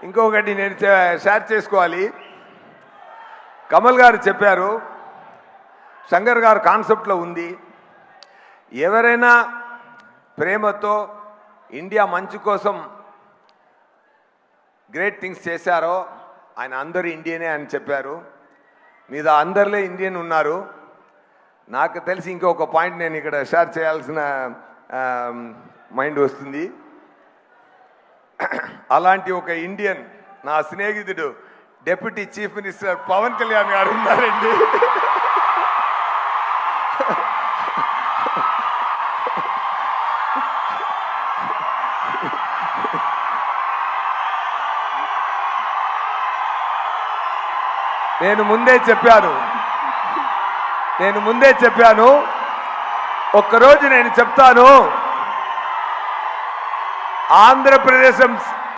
ఇంకొకటి నేను షేర్ చేసుకోవాలి. కమల్ గారు చెప్పారు, శంకర్ గారు కాన్సెప్ట్లో ఉంది, ఎవరైనా ప్రేమతో ఇండియా మంచి కోసం గ్రేట్ థింగ్స్ చేశారో ఆయన అందరూ ఇండియనే అని చెప్పారు. మీద అందరిలో ఇండియన్ ఉన్నారు. నాకు తెలిసి ఇంకొక పాయింట్ నేను ఇక్కడ షేర్ చేయాల్సిన మైండ్ వస్తుంది. అలాంటి ఒక ఇండియన్ నా స్నేహితుడు deputy chief minister Pawan Kalyan garu ఉన్నారండి. నేను ముందే చెప్పాను ఒక్కరోజు నేను చెప్తాను. ఆంధ్రప్రదేశ్